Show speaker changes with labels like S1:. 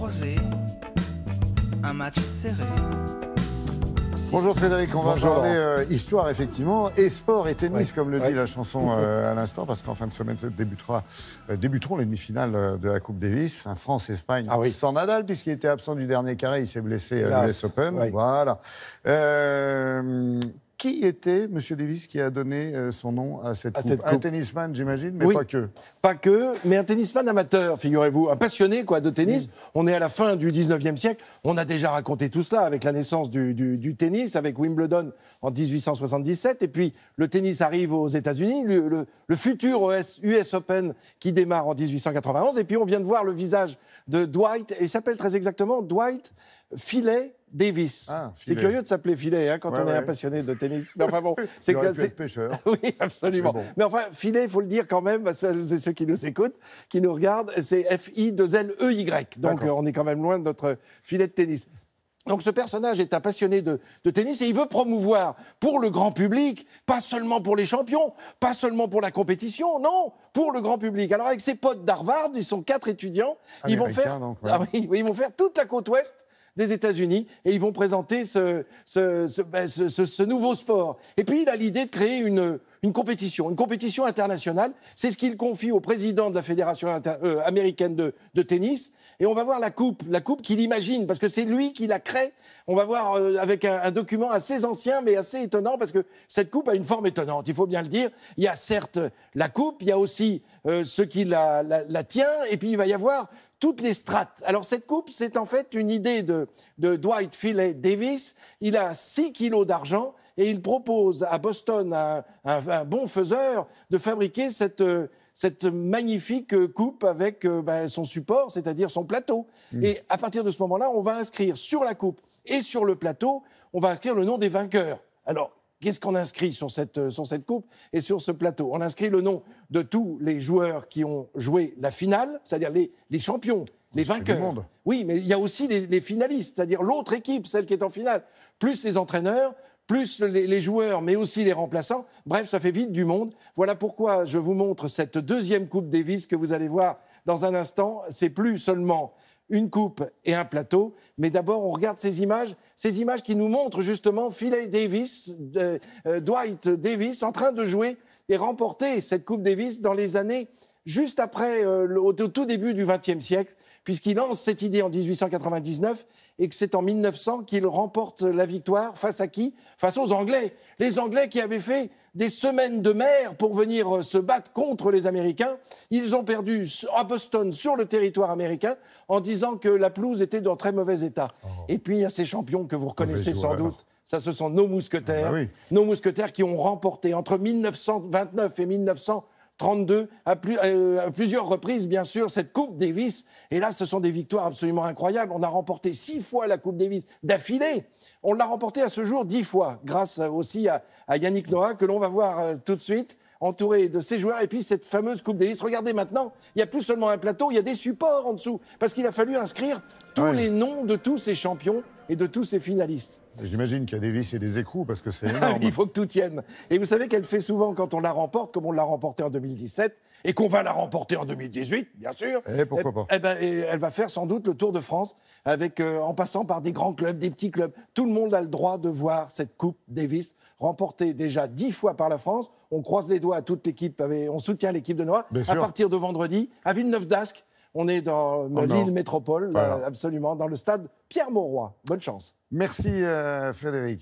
S1: rosé, un match serré.
S2: Bonjour Frédéric, on va parler histoire effectivement, et sport et tennis, comme le dit la chanson à l'instant, parce qu'en fin de semaine débuteront les demi-finales de la Coupe Davis, France-Espagne sans Nadal, puisqu'il était absent du dernier carré, il s'est blessé à l'US Open. Voilà. Qui était M. Davis qui a donné son nom à cette coupe? Un tennisman, j'imagine, mais pas que.
S3: Pas que, mais un tennisman amateur, figurez-vous, un passionné de tennis. On est à la fin du 19e siècle. On a déjà raconté tout cela avec la naissance du tennis, avec Wimbledon en 1877. Et puis, le tennis arrive aux États-Unis, le futur US Open qui démarre en 1891. Et puis, on vient de voir le visage de Dwight, et il s'appelle très exactement Dwight Filet Davis. C'est curieux de s'appeler Filet quand on est un passionné de tennis. Mais enfin bon,
S2: c'est pêcheur.
S3: Oui, absolument. Mais enfin, Filet, il faut le dire quand même, c'est ceux qui nous écoutent, qui nous regardent, c'est F-I-2-L-E-Y. Donc on est quand même loin de notre filet de tennis. Donc ce personnage est un passionné de tennis et il veut promouvoir pour le grand public, pas seulement pour les champions, pas seulement pour la compétition, non, pour le grand public. Alors avec ses potes d'Harvard, ils sont 4 étudiants, ils vont faire toute la côte ouest des États-Unis et ils vont présenter ce nouveau sport. Et puis il a l'idée de créer une compétition internationale. C'est ce qu'il confie au président de la Fédération américaine de tennis. Et on va voir la coupe qu'il imagine, parce que c'est lui qui la crée. On va voir avec un document assez ancien, mais assez étonnant, parce que cette coupe a une forme étonnante, il faut bien le dire. Il y a certes la coupe, il y a aussi ce qui la tient, et puis il va y avoir toutes les strates. Alors cette coupe, c'est en fait une idée de Dwight Filet Davis. Il a 6 kilos d'argent et il propose à Boston, un bon faiseur, de fabriquer cette magnifique coupe avec son support, c'est-à-dire son plateau. Et à partir de ce moment-là, on va inscrire sur la coupe et sur le plateau, on va inscrire le nom des vainqueurs. Alors, qu'est-ce qu'on inscrit sur cette coupe et sur ce plateau? On inscrit le nom de tous les joueurs qui ont joué la finale, c'est-à-dire les champions, les vainqueurs. Du monde. Oui, mais il y a aussi les finalistes, c'est-à-dire l'autre équipe, celle qui est en finale, plus les entraîneurs, plus les joueurs, mais aussi les remplaçants. Bref, ça fait vite du monde. Voilà pourquoi je vous montre cette deuxième Coupe Davis que vous allez voir dans un instant. C'est plus seulement une coupe et un plateau, mais d'abord on regarde ces images qui nous montrent justement Filet Davis, Dwight Davis, en train de jouer et remporter cette Coupe Davis dans les années juste après, au tout début du XXe siècle, puisqu'il lance cette idée en 1899 et que c'est en 1900 qu'il remporte la victoire. Face à qui? Face aux Anglais. Les Anglais qui avaient fait des semaines de mer pour venir se battre contre les Américains. Ils ont perdu à Boston, sur le territoire américain, en disant que la pelouse était dans très mauvais état. Et puis il y a ces champions que vous reconnaissez sans doute. Ça, ce sont nos mousquetaires. Nos mousquetaires qui ont remporté entre 1929 et 1932, à plusieurs reprises, bien sûr, cette Coupe Davis. Et là, ce sont des victoires absolument incroyables. On a remporté 6 fois la Coupe Davis d'affilée. On l'a remporté à ce jour 10 fois, grâce aussi à Yannick Noah, que l'on va voir tout de suite, entouré de ses joueurs. Et puis, cette fameuse Coupe Davis. Regardez maintenant, il n'y a plus seulement un plateau, il y a des supports en dessous. Parce qu'il a fallu inscrire tous les noms de tous ces champions et de tous ces finalistes.
S2: J'imagine qu'il y a des vis et des écrous, parce que c'est énorme.
S3: Il faut que tout tienne. Et vous savez qu'elle fait souvent, quand on la remporte, comme on l'a remporté en 2017, et qu'on va la remporter en 2018, bien sûr.
S2: Et pourquoi pas.
S3: Elle va faire sans doute le Tour de France, en passant par des grands clubs, des petits clubs. Tout le monde a le droit de voir cette Coupe Davis remportée déjà 10 fois par la France. On croise les doigts à toute l'équipe, on soutient l'équipe de Noah. À partir de vendredi, à Villeneuve-d'Ascq, on est dans l'île métropole, absolument, dans le stade Pierre-Mauroy. Bonne chance.
S2: Merci Frédéric.